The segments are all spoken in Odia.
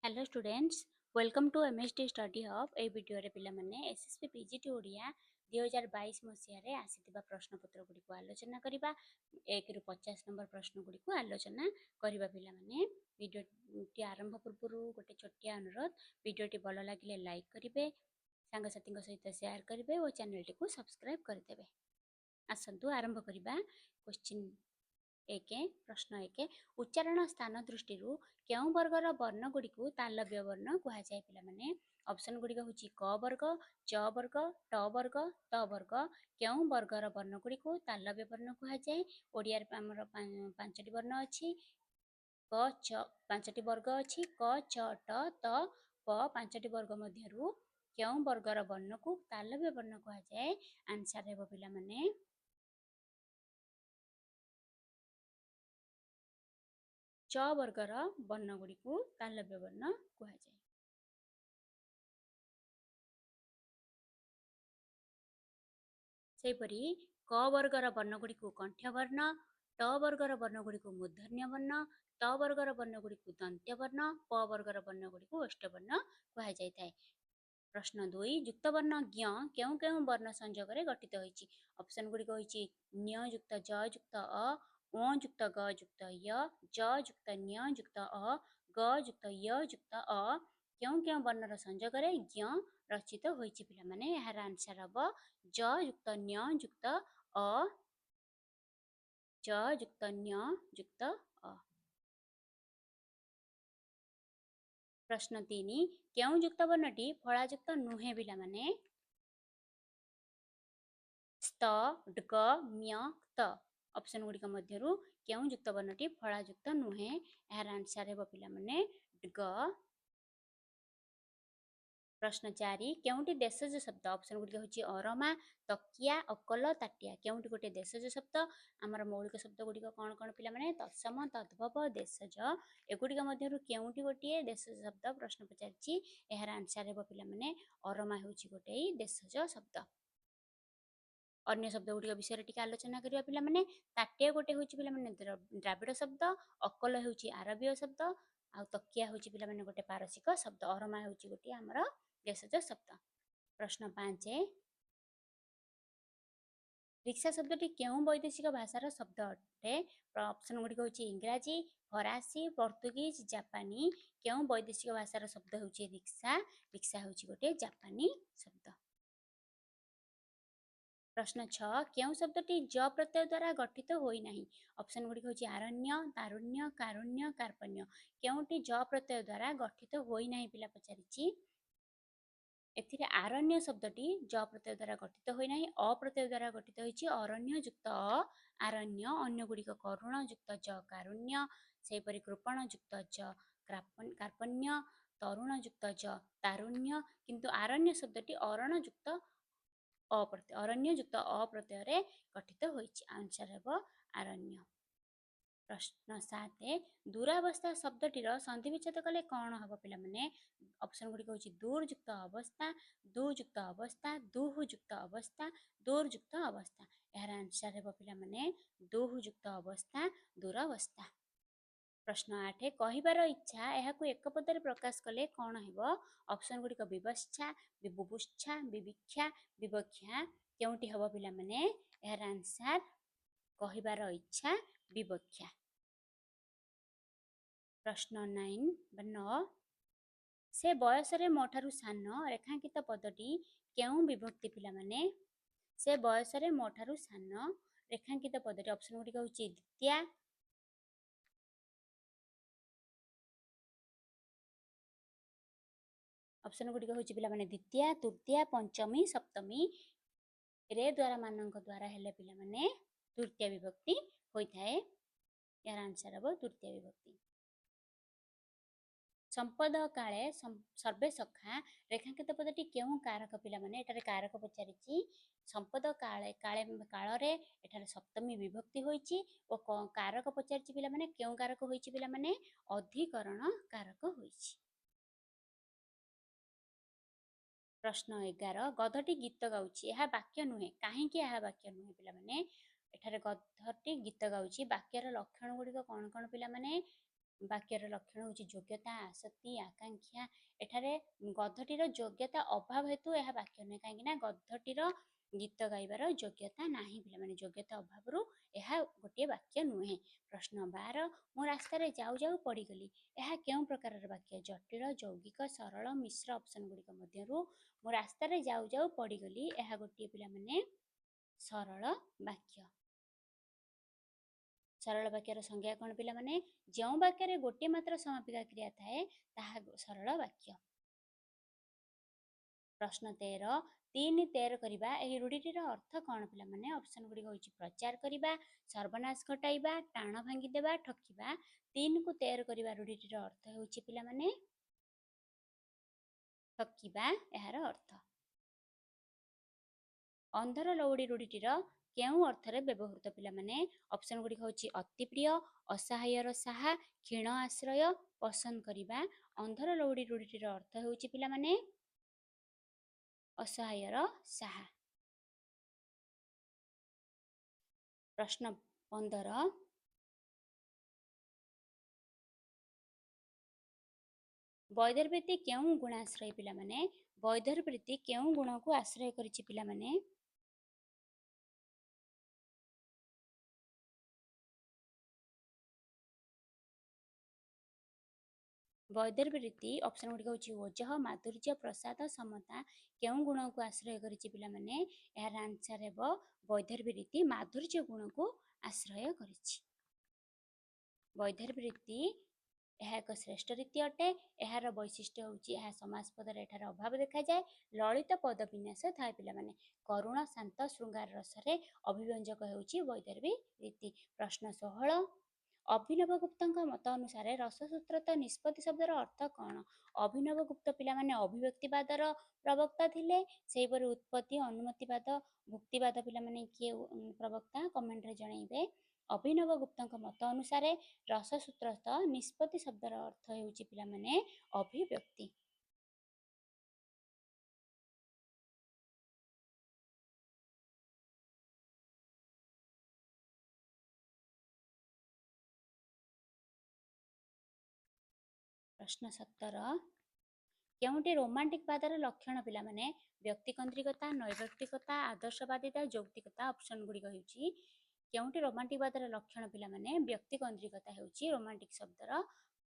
Hello students, welcome to MST study hub. ए वीडियो रे पिला माने एसएसपी पीजीटी ओडिया 2022 मसिया रे आसीतिबा प्रश्नपत्र गुडी को आलोचना करिबा। 1 रु 50 नंबर प्रश्न गुडी को आलोचना करिबा। पिला माने वीडियो टी आरंभ पूर्व गोटे छोटिया अनुरोध, वीडियो टी भलो लागिले लाइक करिवे, सांग साथी सहित शेयर करिवे और चैनल टी को सब्सक्राइब करदेवे। आसंतु आरंभ करिबा। क्वेश्चन एके प्रश्न एके उच्चारण स्थान दृष्टि क्यों वर्गर वर्ण गुड़ी को तालव्य वर्ण कहुए पिला माने ऑप्शन गुड़ी हूँ क वर्ग, च वर्ग, ट वर्ग, त वर्ग। क्यों वर्गर वर्ण गुड़ी को तालव्य वर्ण कहुए? ओडिया आमर पांचटी वर्ण अच्छी क च, पांचटी वर्ग अच्छी क छ ट त प। पांचटी वर्ग मध्यरु क्यों वर्गर वर्ण को तालव्य वर्ण कहुए? आंसर हेबो पिला माने च वर्गर वर्ण गुड़ी को तालव्य वर्ण कहुए। सेपरी क वर्गर वर्ण गुड़ी को कंठ्य वर्ण, ट वर्गर वर्ण गुड़ी को मूर्धन्य वर्ण, त वर्गर वर्ण गुड़ी को दंत्य वर्ण, प वर्गर वर्ण गुड़ी को ओष्ठवर्ण कहुए। प्रश्न 2 युक्त वर्ण ज्ञ क्यों क्यों वर्ण संयोग रे गठित होईची? ऑप्शन गुड़ी होईची न्य युक्त ज युक्त अ, ओ युक्त ग युक्त य, ज युक्त न्य युक्त अ, ग युक्त य युक्त अ। क्यों क्यों वर्णर संयोग रे ज्ञ रचित होईची पिला माने यार आंसर हबो ज युक्त न्य युक्त अ, ज युक्त न्य युक्त अ। प्रश्न 3 क्यों युक्त वर्णटी फलायुक्त नुहे पिला माने स्त, ड्ग, म्य, त। ऑप्शन गुड़ी मध्यरु क्यों युक्त वर्णटी फलायुक्त नुहे? यार आंसर हेबो पिला माने ड्ग। प्रश्न 4 केउटी देशज शब्द? ऑप्शन गुड़ी होची अरमा, तकिया, अकल, ताटिया। केउटी गोटे देशज शब्द? आमर मौलिक शब्द गुड़ी कौन कौन पिला माने तत्सम, तद्भव, देशज। एगुड़ी मध्यरु केउटी गोटे देशज शब्द प्रश्न पचारची? यार आंसर हेबो पिला माने अरमा होची गोटे देशज शब्द। अन्य शब्द गुड़ी विषय टिके आलोचना करिया पिला माने ताटिया गोटे होची पिला माने द्राविड़ शब्द, अकल होची आरबीय शब्द, आ तकिया होची पिला माने गोटे पारसिक शब्द, अरमा होची गोटे हमर देशज शब्द। प्रश्न 5 रिक्शा शब्दटी क्यों वैदेशिक भाषार शब्द अटे? ऑप्शन गुड़ी होची इंग्राजी, फरासी, पोर्तुगीज, जापानी। क्यों वैदेशिक भाषार शब्द होची रिक्शा? रिक्शा होची गोटे जापानी शब्द। प्रश्न 6 क्यों शब्दटी ज प्रत्यय द्वारा गठित होई नाही? ऑप्शन गुड़ी होची आरण्य, तारुण्य, कारुण्य, कार्पण्य। क्योंटी ज प्रत्यय द्वारा गठित होई नाही पिला पचारिची? एथिरे आरण्य शब्दटी ज प्रत्यय द्वारा गठित होई नाही, अ प्रत्यय द्वारा गठित होईची अरण्य युक्त अ आरण्य, अन्य गुड़ी करुण युक्त ज कारुण्य, सेपरि कृपण युक्त ज कार्पण्य, तरुण युक्त ज तारुण्य। किंतु आरण्य शब्दटी अरण युक्त अप्रत्यय, अरण्य युक्त अप्रत्यय रे गठित होईची। आंसर हेबो आरण्य। प्रश्न 7 दूरावस्था शब्दटीर संधि विच्छेद कले कौन हबो पिला माने? ऑप्शन गुड़ी होची दूर युक्त अवस्था, दू युक्त अवस्था, दुहु युक्त अवस्था, दूर युक्त अवस्था। यार आंसर हेबो पिला माने दुहु युक्त अवस्था, दूरावस्था। प्रश्न 8 कहिबार इच्छा एहाकु एक पदरे प्रकाश कले कौन हेबो? ऑप्शन गुड़ी विवक्षा, बुभुक्षा, विविक्षा, विवक्षा। केउटी हबो पिला माने? यार आंसर कहिबार इच्छा, विवक्षा। प्रश्न 9 से बयस रे मोठारु सान रेखांकित पदटी क्यों विभक्ति पिला माने? से बयस रे मोठारु सान रेखांकित पदटी ऑप्शन गुड़ी होची द्वितीया, ऑप्शन गुड़ी होची पिला माने द्वितीया, तृतीया, पंचमी, सप्तमी रे द्वारा मानक द्वारा हेले पिला माने तृतीय विभक्ति होई थाए। यार आंसर हबो तृतीय विभक्ति। संपद काले सर्वे सखा रेखांकित पदटी क्यों कारक पिला माने? एटारे कारक पचारिची संपद काले काले काल रे एटारे सप्तमी विभक्ति होईची ओ कारक पचारिची पिला माने क्यों कारक होईची पिला माने अधिकरण कारक होईची। प्रश्न 11 गधटी गीत गाउची यह वाक्य नुहे काहेकि यह वाक्य नुहे पिला माने? एठारे गधटी गीत गाउची वाक्यर लक्षण गुड़ी कौन कौन पिला माने? ବାକ୍ୟର ଲକ୍ଷଣ ହେଉଛି ଯୋଗ୍ୟତା, ଆସକ୍ତି, ଆକାଂକ୍ଷା। ଏଠାରେ ଗଧଟିର ଯୋଗ୍ୟତା ଅଭାବ ହେତୁ ଏହା ବାକ୍ୟ ନୁହେଁ, କାହିଁକିନା ଗଧଟିର ଗୀତ ଗାଇବାର ଯୋଗ୍ୟତା ନାହିଁ ପିଲାମାନେ, ଯୋଗ୍ୟତା ଅଭାବରୁ ଏହା ଗୋଟିଏ ବାକ୍ୟ ନୁହେଁ। ପ୍ରଶ୍ନ 12, ମୁଁ ରାସ୍ତାରେ ଯାଉ ଯାଉ ପଡ଼ିଗଲି। ଏହା କେଉଁ ପ୍ରକାରର ବାକ୍ୟ? ଜଟିଳ, ଯୌଗିକ, ସରଳ, ମିଶ୍ର। ଅପସନ୍ ଗୁଡ଼ିକ ମଧ୍ୟରୁ ମୁଁ ରାସ୍ତାରେ ଯାଉ ଯାଉ ପଡ଼ିଗଲି, ଏହା ଗୋଟିଏ ପିଲାମାନେ ସରଳ ବାକ୍ୟ। ସରଳ ବାକ୍ୟର ସଂଜ୍ଞା କ'ଣ ପିଲାମାନେ? ଯେଉଁ ବାକ୍ୟରେ ଗୋଟିଏ ମାତ୍ର ସମାପିକା କ୍ରିୟା ଥାଏ ତାହା ସରଳ ବାକ୍ୟ। ପ୍ରଶ୍ନ 13, 3 13 କରିବା, ଏହି ରୂଢ଼ିଟିର ଅର୍ଥ କ'ଣ ପିଲାମାନେ? ଅପସନ୍ ଗୁଡ଼ିକ ହେଉଛି ପ୍ରଚାର କରିବା, ସର୍ବନାଶ ଘଟାଇବା, ଟାଣ ଭାଙ୍ଗିଦେବା, ଠକିବା। 3 କୁ 13 କରିବା ରୂଢ଼ିଟିର ଅର୍ଥ ହେଉଛି ପିଲାମାନେ ଠକିବା ଏହାର ଅର୍ଥ। ଅନ୍ଧର ଲଉଡ଼ି ରୂଢ଼ିଟିର କେଉଁ ଅର୍ଥରେ ବ୍ୟବହୃତ ପିଲାମାନେ? ଅପସନ୍ ଗୁଡ଼ିକ ହେଉଛି ଅତି ପ୍ରିୟ, ଅସହାୟର ସାହା, କ୍ଷୀଣ ଆଶ୍ରୟ, ପସନ୍ଦ କରିବା। ଅନ୍ଧର ଲଉଡ଼ି ରୂଢ଼ିଟିର ଅର୍ଥ ହେଉଛି ପିଲାମାନେ ଅସହାୟର ସାହା। ପ୍ରଶ୍ନ 15, ବୈଦର ପ୍ରୀତି କେଉଁ ଗୁଣାଶ୍ରୟ ପିଲାମାନେ? ବୈଦର ପ୍ରୀତି କେଉଁ ଗୁଣକୁ ଆଶ୍ରୟ କରିଛି ପିଲାମାନେ? ବୈଦର ପ୍ରୀତି ଅପସନ୍ ଗୁଡ଼ିକ ହେଉଛି ଓଜଃ, ମାଧୁର୍ଯ୍ୟ, ପ୍ରସାଦ, ସମତା। କେଉଁ ଗୁଣକୁ ଆଶ୍ରୟ କରିଛି ପିଲାମାନେ? ଏହାର ଆନ୍ସର ହେବ ବୈଦର ପ୍ରୀତି ମାଧୁର୍ଯ୍ୟ ଗୁଣକୁ ଆଶ୍ରୟ କରିଛି। ବୈଦର ପ୍ରୀତି ଏହା ଏକ ଶ୍ରେଷ୍ଠ ରୀତି ଅଟେ। ଏହାର ବୈଶିଷ୍ଟ୍ୟ ହେଉଛି ଏହା ସମାସ ପଦରେ ଏଠାରେ ଅଭାବ ଦେଖାଯାଏ। ଲଳିତ ପଦ ବିନ୍ୟାସ ଥାଏ ପିଲାମାନେ। କରୁଣ, ଶାନ୍ତ, ଶୃଙ୍ଗାର ରସରେ ଅଭିବ୍ୟଞ୍ଜକ ହେଉଛି ବୈଦର୍ଭୀ ରୀତି। ପ୍ରଶ୍ନ 16, ଅଭିନବ ଗୁପ୍ତଙ୍କ ମତ ଅନୁସାରେ ରସସୂତ୍ରତ ନିଷ୍ପତ୍ତି ଶବ୍ଦର ଅର୍ଥ କ'ଣ? ଅଭିନବ ଗୁପ୍ତ ପିଲାମାନେ ଅଭିବ୍ୟକ୍ତିବାଦର ପ୍ରବକ୍ତା ଥିଲେ। ସେହିପରି ଉତ୍ପତ୍ତି, ଅନୁମତିବାଦ, ଭୁକ୍ତିବାଦ ପିଲାମାନେ କିଏ ପ୍ରବକ୍ତା? କମେଣ୍ଟରେ ଜଣାଇବେ। ଅଭିନବ ଗୁପ୍ତଙ୍କ ମତ ଅନୁସାରେ ରସସୂତ୍ରତ ନିଷ୍ପତ୍ତି ଶବ୍ଦର ଅର୍ଥ ହେଉଛି ପିଲାମାନେ ଅଭିବ୍ୟକ୍ତି। ପ୍ରଶ୍ନ 17, କେଉଁଟି ରୋମାଣ୍ଟିକ ବାଦର ଲକ୍ଷଣ ପିଲାମାନେ? ବ୍ୟକ୍ତିକେନ୍ଦ୍ରିକତା, ନୈର୍ବ୍ୟକ୍ତିକତା, ଆଦର୍ଶବାଦିତା, ଯୌକ୍ତିକତା। ଅପସନ୍ ଗୁଡ଼ିକ ହେଉଛି କେଉଁଟି ରୋମାଣ୍ଟିକ ବାଦର ଲକ୍ଷଣ ପିଲାମାନେ? ବ୍ୟକ୍ତିକେନ୍ଦ୍ରିକତା ହେଉଛି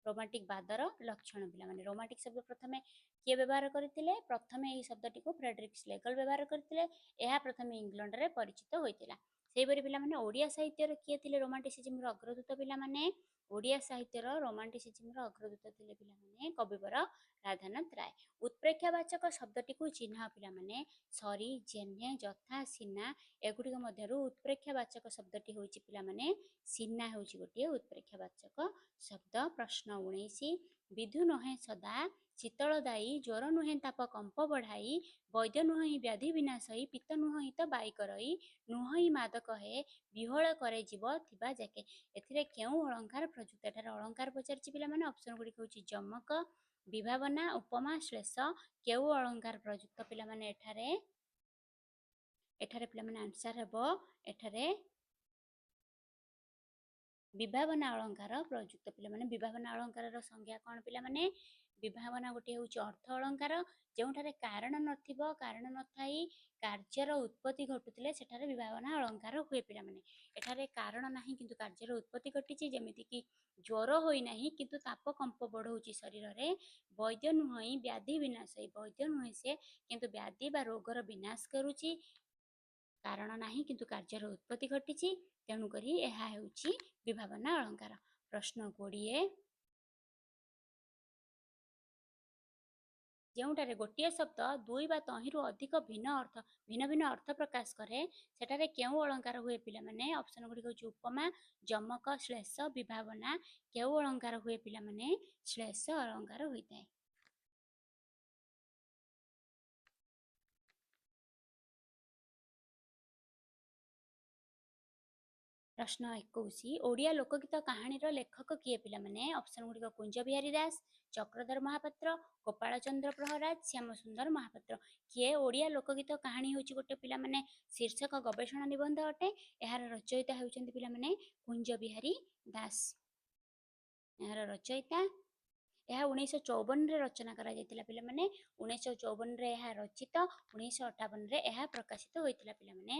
ରୋମାଣ୍ଟିକ ବାଦର ଲକ୍ଷଣ ପିଲାମାନେ। ରୋମାଣ୍ଟିକ ଶବ୍ଦ ପ୍ରଥମେ କିଏ ବ୍ୟବହାର କରିଥିଲେ? ପ୍ରଥମେ ଏହି ଶବ୍ଦଟିକୁ ଫ୍ରେଡରିକ୍ ସ୍ଲେଗଲ ବ୍ୟବହାର କରିଥିଲେ। ଏହା ପ୍ରଥମେ ଇଂଲଣ୍ଡରେ ପରିଚିତ ହୋଇଥିଲା। ସେହିପରି ପିଲାମାନେ ଓଡ଼ିଆ ସାହିତ୍ୟର କିଏ ଥିଲେ ରୋମାଣ୍ଟିସିଜିମର ଅଗ୍ରଦୂତ ପିଲାମାନେ? ଓଡ଼ିଆ ସାହିତ୍ୟର ରୋମାଣ୍ଟିସିଜିମର ଅଗ୍ରଦୂତ ଥିଲେ ପିଲାମାନେ କବିବର ରାଧାନାଥ ରାୟ। ଉତ୍ପ୍ରେକ୍ଷାବାଚକ ଶବ୍ଦଟିକୁ ଚିହ୍ନ ପିଲାମାନେ? ସରି, ଯେହ୍ନେ, ଯଥା, ସିନା। ଏଗୁଡ଼ିକ ମଧ୍ୟରୁ ଉତ୍ପ୍ରେକ୍ଷାବାଚକ ଶବ୍ଦଟି ହେଉଛି ପିଲାମାନେ ସିନା ହେଉଛି ଗୋଟିଏ ଉତ୍ପ୍ରେକ୍ଷାବାଚକ ଶବ୍ଦ। ପ୍ରଶ୍ନ 19, ବିଧୁ ନୁହେଁ ସଦା ଶୀତଳଦାୟୀ, ଜ୍ୱର ନୁହେଁ ତାପ କମ୍ପ ବଢ଼ାଇ, ବୈଦ୍ୟ ନୁହଁ ବ୍ୟାଧି ବିନାଶଇ, ପିତ୍ତ ନୁହଁ ତ ବାଇ କରଇ, ନୁହଁ ମାଦ କହେ, ବିହଳ କରେ ଜୀବ ଥିବା ଯାକେ। ଏଥିରେ କେଉଁ ଅଳଙ୍କାର ପ୍ରଯୁକ୍ତ? ଏଠାରେ ଅଳଙ୍କାର ପଚାରିଛି ପିଲାମାନେ। ଅପସନ୍ ଗୁଡ଼ିକ ହେଉଛି ଯମକ, ବିଭାବନା, ଉପମା, ଶ୍ଳେଷ। କେଉଁ ଅଳଙ୍କାର ପ୍ରଯୁକ୍ତ ପିଲାମାନେ? ଏଠାରେ ପିଲାମାନେ ଆନ୍ସର ହେବ ଏଠାରେ ବିଭାବନା ଅଳଙ୍କାର ପ୍ରଯୁକ୍ତ ପିଲାମାନେ। ବିଭାବନା ଅଳଙ୍କାରର ସଂଜ୍ଞା କ'ଣ ପିଲାମାନେ? ବିଭାବନା ଗୋଟିଏ ହେଉଛି ଅର୍ଥ ଅଳଙ୍କାର, ଯେଉଁଠାରେ କାରଣ ନଥିବ, କାରଣ ନଥାଇ କାର୍ଯ୍ୟର ଉତ୍ପତ୍ତି ଘଟୁଥିଲେ ସେଠାରେ ବିଭାବନା ଅଳଙ୍କାର ହୁଏ ପିଲାମାନେ। ଏଠାରେ କାରଣ ନାହିଁ କିନ୍ତୁ କାର୍ଯ୍ୟର ଉତ୍ପତ୍ତି ଘଟିଛି, ଯେମିତିକି ଜ୍ୱର ହୋଇନାହିଁ କିନ୍ତୁ ତାପ କମ୍ପ ବଢ଼ଉଛି ଶରୀରରେ। ବୈଦ୍ୟ ନୁହଁ ବ୍ୟାଧି ବିନାଶଇ, ବୈଦ୍ୟ ନୁହେଁ ସେ କିନ୍ତୁ ବ୍ୟାଧି ବା ରୋଗର ବିନାଶ କରୁଛି। କାରଣ ନାହିଁ କିନ୍ତୁ କାର୍ଯ୍ୟର ଉତ୍ପତ୍ତି ଘଟିଛି, ତେଣୁକରି ଏହା ହେଉଛି ବିଭାବନା ଅଳଙ୍କାର। ପ୍ରଶ୍ନ 20, ଯେଉଁଠାରେ ଗୋଟିଏ ଶବ୍ଦ ଦୁଇ ବା ତହିଁରୁ ଅଧିକ ଭିନ୍ନ ଭିନ୍ନ ଅର୍ଥ ପ୍ରକାଶ କରେ ସେଠାରେ କେଉଁ ଅଳଙ୍କାର ହୁଏ ପିଲାମାନେ? ଅପସନ୍ ଗୁଡ଼ିକ ହେଉଛି ଉପମା, ଯମକ, ଶ୍ଳେଷ, ବିଭାବନା। କେଉଁ ଅଳଙ୍କାର ହୁଏ ପିଲାମାନେ? ଶ୍ଳେଷ ଅଳଙ୍କାର ହୋଇଥାଏ। ପ୍ରଶ୍ନ 21, ଓଡ଼ିଆ ଲୋକଗୀତ କାହାଣୀର ଲେଖକ କିଏ ପିଲାମାନେ? ଅପସନ୍ ଗୁଡ଼ିକ କୁଞ୍ଜ ବିହାରୀ ଦାସ, ଚକ୍ରଧର ମହାପାତ୍ର, ଗୋପାଳ ଚନ୍ଦ୍ର ପ୍ରହରାଜ, ଶ୍ୟାମସୁନ୍ଦର ମହାପାତ୍ର। କିଏ? ଓଡ଼ିଆ ଲୋକଗୀତ କାହାଣୀ ହେଉଛି ଗୋଟେ ପିଲାମାନେ ଶୀର୍ଷକ ଗବେଷଣା ନିବନ୍ଧ ଅଟେ। ଏହାର ରଚୟିତା ହେଉଛନ୍ତି ପିଲାମାନେ କୁଞ୍ଜ ବିହାରୀ ଦାସ। ଏହାର ରଚୟିତା ଏହା 1954 ରଚନା କରାଯାଇଥିଲା ପିଲାମାନେ। 1954 ଏହା ରଚିତ, 1958 ଏହା ପ୍ରକାଶିତ ହୋଇଥିଲା ପିଲାମାନେ।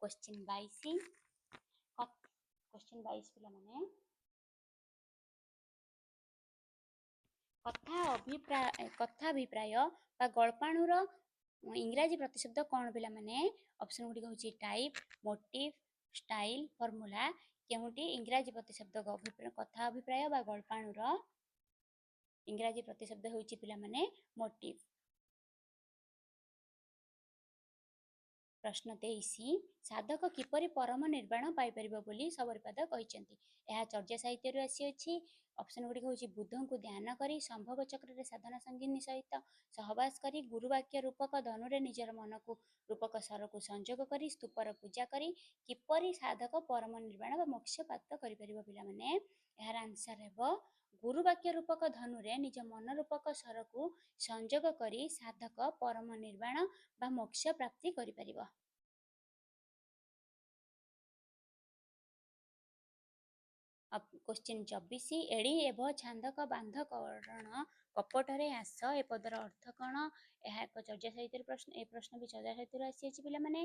କ୍ୱେଶ୍ଚିନ୍ 22 ପିଲାମାନେ, କଥାଭିପ୍ରାୟ ବା ଗଳ୍ପାଣୁର ଇଂରାଜୀ ପ୍ରତିଶବ୍ଦ କ'ଣ ପିଲାମାନେ? ଅପସନ୍ ଗୁଡ଼ିକ ହେଉଛି ଟାଇପ୍, ମୋଟିଭ୍, ଷ୍ଟାଇଲ୍, ଫର୍ମୁଲା। କେଉଁଟି ଇଂରାଜୀ ପ୍ରତିଶବ୍ଦ? କଥା ଅଭିପ୍ରାୟ ବା ଗଳ୍ପାଣୁର ଇଂରାଜୀ ପ୍ରତିଶବ୍ଦ ହେଉଛି ପିଲାମାନେ ମୋଟିଭ୍। ପ୍ରଶ୍ନ 23, ସାଧକ କିପରି ପରମ ନିର୍ବାଣ ପାଇପାରିବ ବୋଲି ଶବରୀପାଦ କହିଛନ୍ତି? ଏହା ଚର୍ଯ୍ୟା ସାହିତ୍ୟରୁ ଆସିଅଛି। ଅପସନ୍ ଗୁଡ଼ିକ ହେଉଛି ବୁଦ୍ଧଙ୍କୁ ଧ୍ୟାନ କରି, ସମ୍ଭୋଗ ଚକ୍ରରେ ସାଧନା ସଙ୍ଗିନୀ ସହିତ ସହବାସ କରି, ଗୁରୁବାକ୍ୟ ରୂପକ ଧନୁରେ ନିଜର ମନକୁ ରୂପକ ସ୍ୱରକୁ ସଂଯୋଗ କରି, ସ୍ତୂପର ପୂଜା କରି କିପରି ସାଧକ ପରମ ନିର୍ବାଣ ବା ମୋକ୍ଷ ପ୍ରାପ୍ତ କରିପାରିବ ପିଲାମାନେ? ଏହାର ଆନ୍ସର ହେବ ଗୁରୁବାକ୍ୟ ରୂପକ ଧନୁରେ ନିଜ ମନ ରୂପକ ସ୍ୱରକୁ ସଂଯୋଗ କରି ସାଧକ ପରମ ନିର୍ବାଣ ବା ମୋକ୍ଷ ପ୍ରାପ୍ତି କରିପାରିବ। କ୍ୱେଶ୍ଚିନ୍ 24, ଏଡ଼ି ଏବ ଛାନ୍ଦକ ବାନ୍ଧ କରଣ କପଟରେ ଆସ ଏ ପଦର ଅର୍ଥ କ'ଣ? ଏହା ଏକ ଚର୍ଯ୍ୟା ସାହିତ୍ୟର ପ୍ରଶ୍ନ। ଏ ପ୍ରଶ୍ନ ବି ଚର୍ଯ୍ୟା ସାହିତ୍ୟରୁ ଆସିଅଛି ପିଲାମାନେ।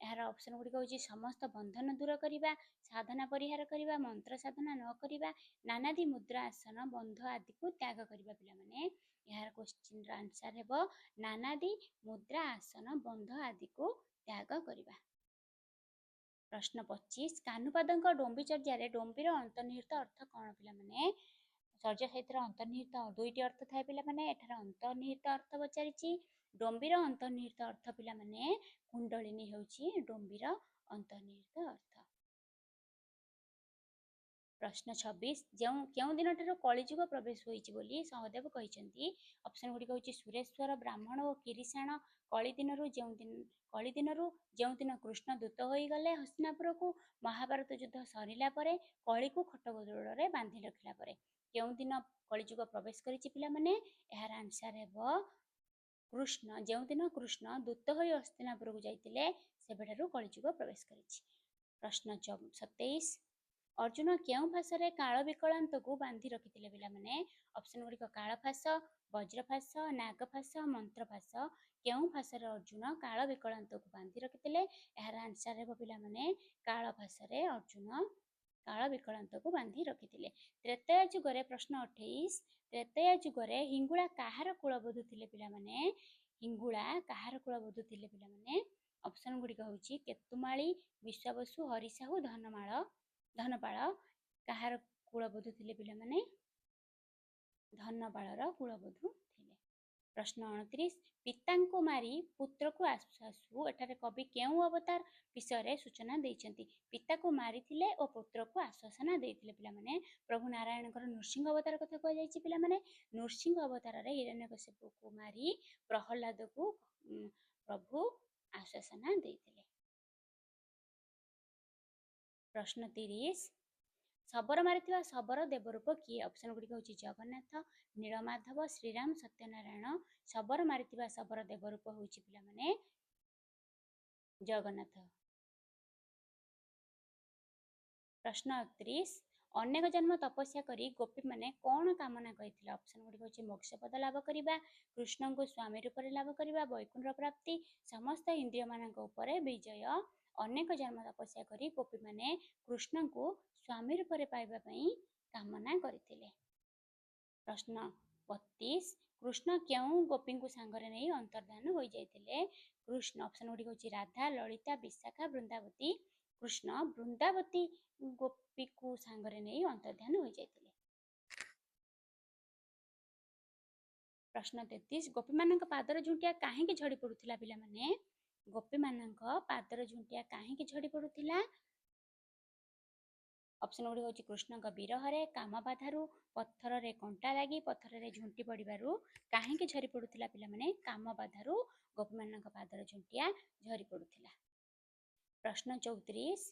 ଏହାର ଅପସନ୍ ଗୁଡ଼ିକ ହେଉଛି ସମସ୍ତ ବନ୍ଧନ ଦୂର କରିବା, ସାଧନା ପରିହାର କରିବା, ମନ୍ତ୍ର ସାଧନା ନ କରିବା, ନାନାଦି ମୁଦ୍ରା ଆସନ ବନ୍ଧ ଆଦିକୁ ତ୍ୟାଗ କରିବା ପିଲାମାନେ। ଏହାର କ୍ୱେଶ୍ଚିନ୍ର ଆନ୍ସର ହେବ ନାନାଦି ମୁଦ୍ରା ଆସନ ବନ୍ଧ ଆଦିକୁ ତ୍ୟାଗ କରିବା। ପ୍ରଶ୍ନ 25, କାହ୍ନୁପାଦଙ୍କ ଡୋମ୍ବି ଚର୍ଯ୍ୟାରେ ଡୋମ୍ବିର ଅନ୍ତର୍ନିହିତ ଅର୍ଥ କ'ଣ ପିଲାମାନେ? ଚର୍ଯ୍ୟା ସାହିତ୍ୟର ଅନ୍ତର୍ନିହିତ ଦୁଇଟି ଅର୍ଥ ଥାଏ ପିଲାମାନେ। ଏଠାରେ ଅନ୍ତର୍ନିହିତ ଅର୍ଥ ପଚାରିଛି। ଡୋମ୍ବିର ଅନ୍ତର୍ନିହିତ ଅର୍ଥ ପିଲାମାନେ କୁଣ୍ଡଳିନୀ ହେଉଛି ଡୋମ୍ବିର ଅନ୍ତର୍ନିହିତ ଅର୍ଥ। ପ୍ରଶ୍ନ 26, କେଉଁ ଦିନଠାରୁ କଳିଯୁଗ ପ୍ରବେଶ ହୋଇଛି ବୋଲି ସହଦେବ କହିଛନ୍ତି? ଅପସନ୍ ଗୁଡ଼ିକ ହେଉଛି ସୁରେଶ୍ୱର, ବ୍ରାହ୍ମଣ ଓ କିରିଶାଣ। କଳିଦିନରୁ ଯେଉଁଦିନ କୃଷ୍ଣ ଦୂତ ହୋଇଗଲେ ହସ୍ତିନାପୁରକୁ, ମହାଭାରତ ଯୁଦ୍ଧ ସରିଲା ପରେ, କଳିକୁ ଖଟଗୋଳରେ ବାନ୍ଧି ରଖିଲା ପରେ। କେଉଁଦିନ କଳିଯୁଗ ପ୍ରବେଶ କରିଛି ପିଲାମାନେ? ଏହାର ଆନ୍ସର ହେବ ଯେଉଁଦିନ କୃଷ୍ଣ ଦୂତ ହୋଇ ହସ୍ତିନାପୁରକୁ ଯାଇଥିଲେ ସେବେଠାରୁ କଳିଯୁଗ ପ୍ରବେଶ କରିଛି। ପ୍ରଶ୍ନ 27, ଅର୍ଜୁନ କେଉଁ ଫାଶରେ କାଳ ବିକଳାନ୍ତକୁ ବାନ୍ଧି ରଖିଥିଲେ ପିଲାମାନେ? ଅପସନ୍ ଗୁଡ଼ିକ କାଳଫାଶ, ବଜ୍ରଫାଶ, ନାଗଫାଶ, ମନ୍ତ୍ରଫାଶ। କେଉଁ ଫାଶରେ ଅର୍ଜୁନ କାଳ ବିକଳାନ୍ତକୁ ବାନ୍ଧି ରଖିଥିଲେ? ଏହାର ଆନ୍ସର ହେବ ପିଲାମାନେ କାଳଫାଶରେ ଅର୍ଜୁନ କାଳ ବିକଳାନ୍ତକୁ ବାନ୍ଧି ରଖିଥିଲେ। ତ୍ରେତୟା ଯୁଗରେ ପ୍ରଶ୍ନ 28, ତ୍ରେତୟା ଯୁଗରେ ହିଙ୍ଗୁଳା କାହାର କୁଳବଧୂ ଥିଲେ ପିଲାମାନେ? ହିଙ୍ଗୁଳା କାହାର କୁଳବଧୂ ଥିଲେ ପିଲାମାନେ? ଅପସନ୍ ଗୁଡ଼ିକ ହେଉଛି କେତୁମାଳି, ବିଶ୍ୱାବସୁ, ହରିସାହୁ, ଧନପାଳ। କାହାର କୁଳବଧୂ ଥିଲେ ପିଲାମାନେ? ଧନପାଳର କୁଳବଧୂ ଥିଲେ। ପ୍ରଶ୍ନ 29, ପିତାଙ୍କୁ ମାରି ପୁତ୍ରକୁ ଆସୁ ଆସୁ ଏଠାରେ କବି କେଉଁ ଅବତାର ବିଷୟରେ ସୂଚନା ଦେଇଛନ୍ତି? ପିତାକୁ ମାରିଥିଲେ ଓ ପୁତ୍ରକୁ ଆଶ୍ୱାସନା ଦେଇଥିଲେ ପିଲାମାନେ। ପ୍ରଭୁ ନାରାୟଣଙ୍କର ନୃସିଂହ ଅବତାର କଥା କୁହାଯାଇଛି ପିଲାମାନେ। ନୃସିଂହ ଅବତାରରେ ହିରଣ୍ୟକଶ୍ୟପକୁ ମାରି ପ୍ରହ୍ଲାଦକୁ ପ୍ରଭୁ ଆଶ୍ୱାସନା ଦେଇଥିଲେ। ପ୍ରଶ୍ନ 30, ଶବର ମାରିଥିବା ଶବର ଦେବରୂପ କିଏ? ଅପସନ୍ ଗୁଡ଼ିକ ହେଉଛି ଜଗନ୍ନାଥ, ନୀଳମାଧବ, ଶ୍ରୀରାମ, ସତ୍ୟନାରାୟଣ। ଶବର ମାରିଥିବା ଶବର ଦେବରୂପ ହେଉଛି ପିଲାମାନେ ଜଗନ୍ନାଥ। ପ୍ରଶ୍ନ 31, ଅନେକ ଜନ୍ମ ତପସ୍ୟା କରି ଗୋପୀମାନେ କ'ଣ କାମନା କରିଥିଲେ? ଅପସନ୍ ଗୁଡ଼ିକ ହେଉଛି ମୋକ୍ଷପଦ ଲାଭ କରିବା, କୃଷ୍ଣଙ୍କୁ ସ୍ୱାମୀ ରୂପରେ ଲାଭ କରିବା, ବୈକୁଣ୍ଠ ପ୍ରାପ୍ତି, ସମସ୍ତ ଇନ୍ଦ୍ରିୟମାନଙ୍କ ଉପରେ ବିଜୟ। ଅନେକ ଜନ୍ମ ତପସ୍ୟା କରି ଗୋପୀମାନେ କୃଷ୍ଣଙ୍କୁ ସ୍ୱାମୀ ରୂପରେ ପାଇବା ପାଇଁ କାମନା କରିଥିଲେ। ପ୍ରଶ୍ନ 32, କୃଷ୍ଣ କେଉଁ ଗୋପୀଙ୍କୁ ସାଙ୍ଗରେ ନେଇ ଅନ୍ତର୍ଦ୍ଧାନ ହୋଇଯାଇଥିଲେ? କୃଷ୍ଣ, ଅପସନ୍ ଗୁଡ଼ିକ ହେଉଛି ରାଧା, ଲଳିତା, ବିଶାଖା, ବୃନ୍ଦାବତୀ। କୃଷ୍ଣ ବୃନ୍ଦାବତୀ ଗୋପୀକୁ ସାଙ୍ଗରେ ନେଇ ଅନ୍ତର୍ଦ୍ଧାନ ହୋଇଯାଇଥିଲେ। ପ୍ରଶ୍ନ 33, ଗୋପୀମାନଙ୍କ ପାଦର ଝୁଣ୍ଟିଆ କାହିଁକି ଝଡ଼ି ପଡ଼ୁଥିଲା ପିଲାମାନେ? ଗୋପୀମାନଙ୍କ ପାଦର ଝୁଣ୍ଟିଆ କାହିଁକି ଝଡ଼ି ପଡ଼ୁଥିଲା? ଅପସନ୍ ଗୁଡ଼ିକ ହେଉଛି କୃଷ୍ଣଙ୍କ ବିରହରେ, କାମବାଧାରୁ, ପଥରରେ କଣ୍ଟା ଲାଗି, ପଥରରେ ଝୁଣ୍ଟି ପଡ଼ିବାରୁ। କାହିଁକି ଝରି ପଡ଼ୁଥିଲା ପିଲାମାନେ? କାମବାଧାରୁ ଗୋପୀମାନଙ୍କ ପାଦର ଝୁଣ୍ଟିଆ ଝରି ପଡ଼ୁଥିଲା। ପ୍ରଶ୍ନ 34,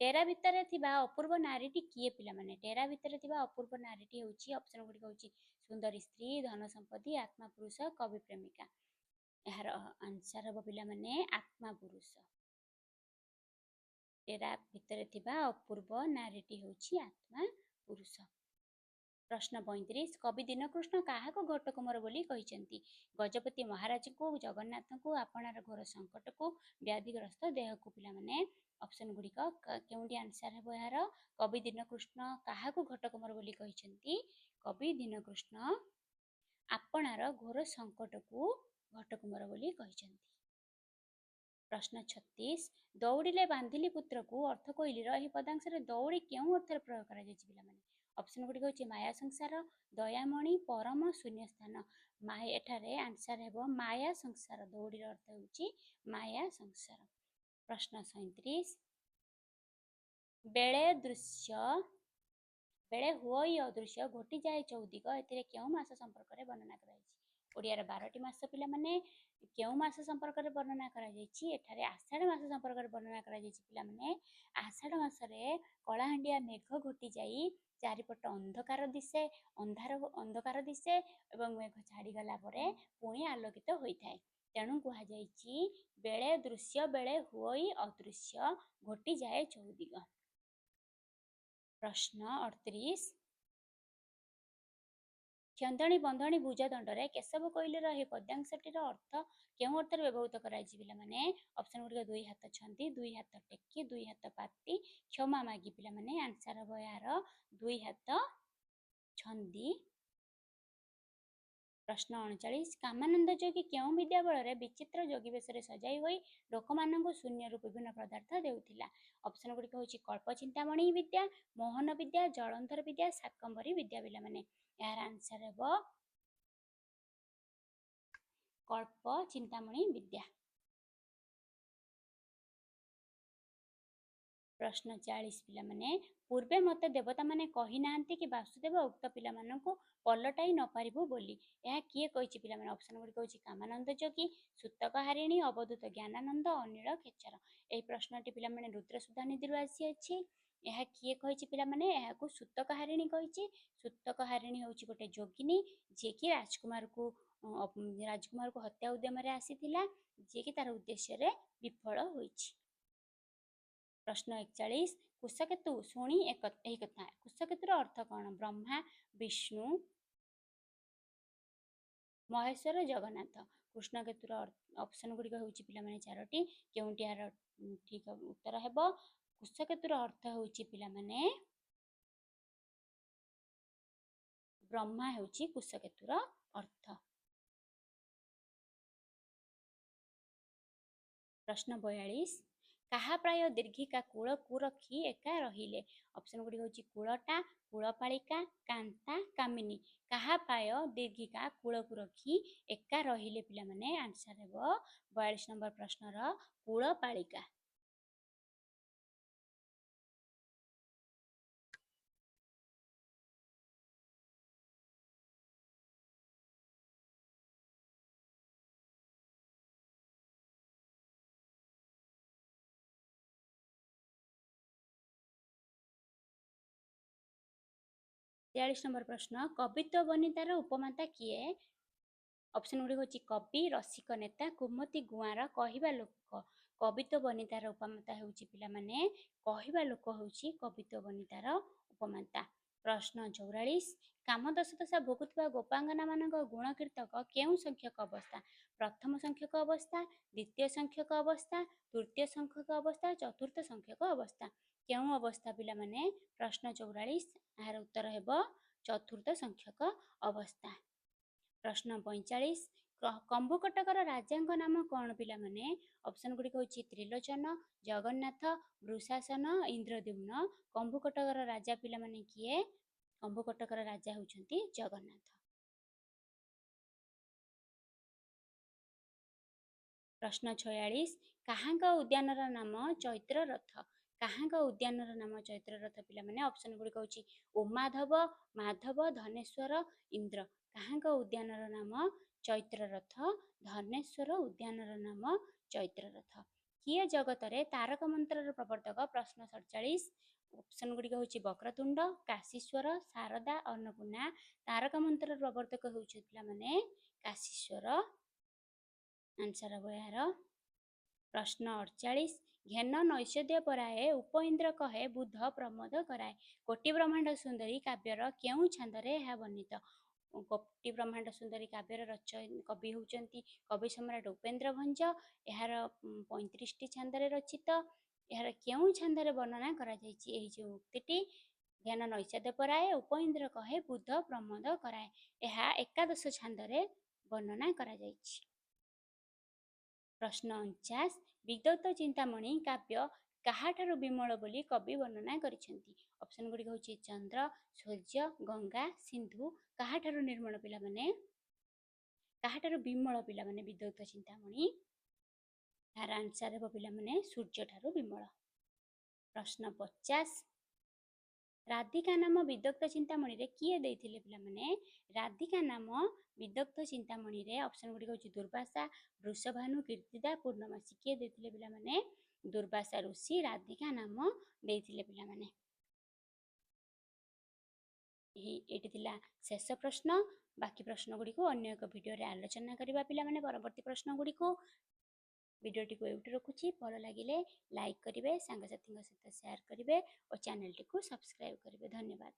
ଟେରା ଭିତରେ ଥିବା ଅପୂର୍ବ ନାରୀଟି କିଏ ପିଲାମାନେ? ଟେରା ଭିତରେ ଥିବା ଅପୂର୍ବ ନାରୀଟି ହେଉଛି, ଅପସନ୍ ଗୁଡ଼ିକ ହେଉଛି ସୁନ୍ଦରୀ ସ୍ତ୍ରୀ, ଧନ ସମ୍ପତ୍ତି, ଆତ୍ମା ପୁରୁଷ, କବି ପ୍ରେମିକା। ଏହାର ଆନ୍ସର ହେବ ପିଲାମାନେ ଆତ୍ମା ପୁରୁଷ। ଟେରା ଭିତରେ ଥିବା ଅପୂର୍ବ ନାରୀଟି ହେଉଛି ଆତ୍ମା ପୁରୁଷ। प्रश्न 35 कवि दीनकृष्ण काहाको घटकुमर बोली कहिसेंती गजपति महाराज को जगन्नाथ को आपणार घोर संकट को व्याधिग्रस्त देह को पिला माने ऑप्शन गुड़िक केउंटी आंसर हेबो यार कवि दीनकृष्ण काहाको घटकुमर बोली कहिसेंती कवि दीनकृष्ण आपणार घोर संकट को घटकुमर बोली कहिसेंती। प्रश्न 36 दौड़िले बांधिली पुत्र को अर्थ कहली रही पदांश दौड़ी क्यों अर्थ प्रयोग करा जायछि पिला माने ऑप्शन गुडी होछि माया संसार दयामणि परम शून्य स्थान माया एठारे आंसर हेबो माया संसार दौड़ी अर्थ होछि माया संसार। प्रश्न 37 बेले दृश्य बेले हुई अदृश्य घटी जाए चौदिग एथिरे केउ मास संपर्क रे वर्णना कराइछि ओडिया रे 12टी मास पिला माने केउ मास संपर्क रे वर्णना करा जायछि एठारे आषाढ़ मास संपर्क रे वर्णना करा जायछि पिला माने आषाढ़ मास रे कलाहांडिया मेघ घटी जाई चारिपट अंधकार दिसे अंधकार दिसे एवं मेघ छाड़ी गला परे पुणी आलोकित होइथाय तेणु कहा जायछि बेले दृश्य बेले हुई अदृश्य घटी जाए चौदिग। प्रश्न 38 क्षंदणी बंधणी भुजदंडरे केशव कोइलर हे पद्यांशटीर अर्थ केउ अर्थरे व्यवहृत कराइछि पिला माने ऑप्शन गुडिक दुई हाथ छंदी दुई हाथ टेकी दुई हाथ पाती क्षमा मागी पिला माने आंसर हबो यार दुई हाथ छंदी। प्रश्न 39 कामानंद जोगी केउ विद्याबल रे विचित्र जोगी बेसरे सजाई होई लोकमानंको शून्य रु विभिन्न पदार्थ देउथिला ऑप्शन गुडिक होछि कल्प चिंतामणि विद्या मोहन विद्या जलंधर विद्या शाकंभरी विद्या पिला माने यार आंसर हेबो कल्प चिंतामणि विद्या। प्रश्न 40 पिला माने पूर्वे मते देवता माने कहि नांती कि वासुदेव उक्त पिला माननको पलटाई न पारिबो बोली यह किए कहिछि पिला माने ऑप्शन गुडी कहिछि कामानंद जोगी सुतक हारिणी अवधूत ज्ञानानंद अनिल खेचर एई प्रश्नटी पिला माने रुद्रसुधा निधि रु आसी अछि यह किए कहिछि पिला माने यहाकू सुतक हारिणी कहिछि सुतक हारिणी होछि गोटे जोगिनी जे कि राजकुमार को हत्या उद्यम रे आसीथिला जे कि तार उद्देश्य रे विफल होइछि। प्रश्न 41 कुशकेतु शुणी एक कथा कुशकेतुर अर्थ कौन ब्रह्मा विष्णु महेश्वर जगन्नाथ कृष्णकेतुर ऑप्शन गुड़िक हूँ पिला माने चारोटी केउंटी यार ठीक उत्तर हेबो कुशकेतुर अर्थ हूँ पिला माने ब्रह्मा हूँ कुशकेतुर अर्थ। प्रश्न 42 कहा प्राय दीर्घिका कूल को रखी एका रहिले ऑप्शन गुडी होची कूलटा कूलपालिका कांता कामिनी कहा प्राय दीर्घिका कूल को रखी एका रहिले पिला माने आंसर हेबो 42 नंबर प्रश्नर कूलपालिका। तेयालीस नंबर प्रश्न कवित्व बनितार उपमाता किए ऑप्शन गुडी होची कवि रसिक नेता कुमती गुआर कहिबा लोक कवित्व बनितार उपमाता होची पिला माने कहिबा लोक होची कवित्व बनितार उपमाता। प्रश्न 44 कामदश दशा भोगुवा गोपांगना मानक गुण कीर्तक केउ संख्यक अवस्था प्रथम संख्यक अवस्था द्वितीय संख्यक अवस्था तृतीय संख्यक अवस्था चतुर्थ संख्यक अवस्था केउ अवस्था पिला माने प्रश्न 44 यार उत्तर हेबो चतुर्थ संख्यक अवस्था। प्रश्न 45 कंभुकटकर राजांक नाम कौन पिला माने ऑप्शन गुडी होची त्रिलोचन जगन्नाथ वृषासन इंद्रद्युम्न कंभुकटकर राजा पिला माने किए कंभुकटकर राजा होचंती जगन्नाथ। प्रश्न 46 काहांक उद्यानर नाम चैत्र रथ काहांक उद्यानर नाम चैत्र रथ पिला माने ऑप्शन गुडी होची उमाधव माधव धनेश्वर इंद्र काहांक उद्यानर नाम चैत्र रथ धनेश्वर उद्यानर नाम चैत्र रथ किए जगतरे तारक मंत्रर प्रवर्तक प्रश्न 47 ऑप्शन गुडी होची वक्रतुंड काशीश्वर शारदा अन्नपूर्णा तारक मंत्रर प्रवर्तक होची पिला माने काशीश्वर आंसर हबो यार। प्रश्न 48 ଘେନ ନୈଷଦ୍ୟ ପରାଏ ଉପଇନ୍ଦ୍ର କହେ ବୁଧ ପ୍ରମୋଦ କରାଏ। କୋଟି ବ୍ରହ୍ମାଣ୍ଡ ସୁନ୍ଦରୀ କାବ୍ୟର କେଉଁ ଛାନ୍ଦରେ ଏହା ବର୍ଣ୍ଣିତ? କୋଟି ବ୍ରହ୍ମାଣ୍ଡ ସୁନ୍ଦରୀ କାବ୍ୟର କବି ହେଉଛନ୍ତି କବି ସମ୍ରାଟ ଉପେନ୍ଦ୍ର ଭଞ୍ଜ। ଏହାର 35ଟି ଛାନ୍ଦରେ ରଚିତ। ଏହାର କେଉଁ ଛାନ୍ଦରେ ବର୍ଣ୍ଣନା କରାଯାଇଛି? ଏହି ଯେଉଁ ଉକ୍ତିଟି ଘେନ ନୈଷଦ୍ୟ ପରାଏ ଉପଇନ୍ଦ୍ର କହେ ବୁଧ ପ୍ରମୋଦ କରାଏ, ଏହା ଏକାଦଶ ଛାନ୍ଦରେ ବର୍ଣ୍ଣନା କରାଯାଇଛି। ପ୍ରଶ୍ନ 49, ବିଦଗ୍ଧ ଚିନ୍ତାମଣି କାବ୍ୟ କାହାଠାରୁ ବିମଳ ବୋଲି କବି ବର୍ଣ୍ଣନା କରିଛନ୍ତି? ଅପସନ୍ ଗୁଡ଼ିକ ହେଉଛି ଚନ୍ଦ୍ର, ସୂର୍ଯ୍ୟ, ଗଙ୍ଗା, ସିନ୍ଧୁ। କାହାଠାରୁ ନିର୍ମଳ ପିଲାମାନେ? କାହାଠାରୁ ବିମଳ ପିଲାମାନେ? ବିଦଗ୍ଧ ଚିନ୍ତାମଣି। ଏହାର ଆନ୍ସର ହେବ ପିଲାମାନେ ସୂର୍ଯ୍ୟଠାରୁ ବିମଳ। ପ୍ରଶ୍ନ 50, ରାଧିକା ନାମ ବିଦଗ୍ଧ ଚିନ୍ତାମଣିରେ କିଏ ଦେଇଥିଲେ ପିଲାମାନେ? ରାଧିକା ନାମ ବିଦଗ୍ଧ ଚିନ୍ତାମଣିରେ ଅପସନ୍ ଗୁଡ଼ିକ ହେଉଛି ଦୁର୍ବାସା, ବୃଷଭାନୁ, କୀର୍ତ୍ତିଦା, ପୂର୍ଣ୍ଣମାସୀ। କିଏ ଦେଇଥିଲେ ପିଲାମାନେ? ଦୁର୍ବାସା ଋଷି ରାଧିକା ନାମ ଦେଇଥିଲେ ପିଲାମାନେ। ଏଇଟି ଥିଲା ଶେଷ ପ୍ରଶ୍ନ। ବାକି ପ୍ରଶ୍ନ ଗୁଡ଼ିକୁ ଅନ୍ୟ ଏକ ଭିଡ଼ିଓରେ ଆଲୋଚନା କରିବା ପିଲାମାନେ। ପରବର୍ତ୍ତୀ ପ୍ରଶ୍ନ ଗୁଡ଼ିକୁ ଭିଡ଼ିଓଟିକୁ ଏଇଠି ରଖୁଛି। ଭଲ ଲାଗିଲେ ଲାଇକ୍ କରିବେ, ସାଙ୍ଗସାଥୀଙ୍କ ସହିତ ସେୟାର କରିବେ ଓ ଚ୍ୟାନେଲଟିକୁ ସବସ୍କ୍ରାଇବ୍ କରିବେ। ଧନ୍ୟବାଦ।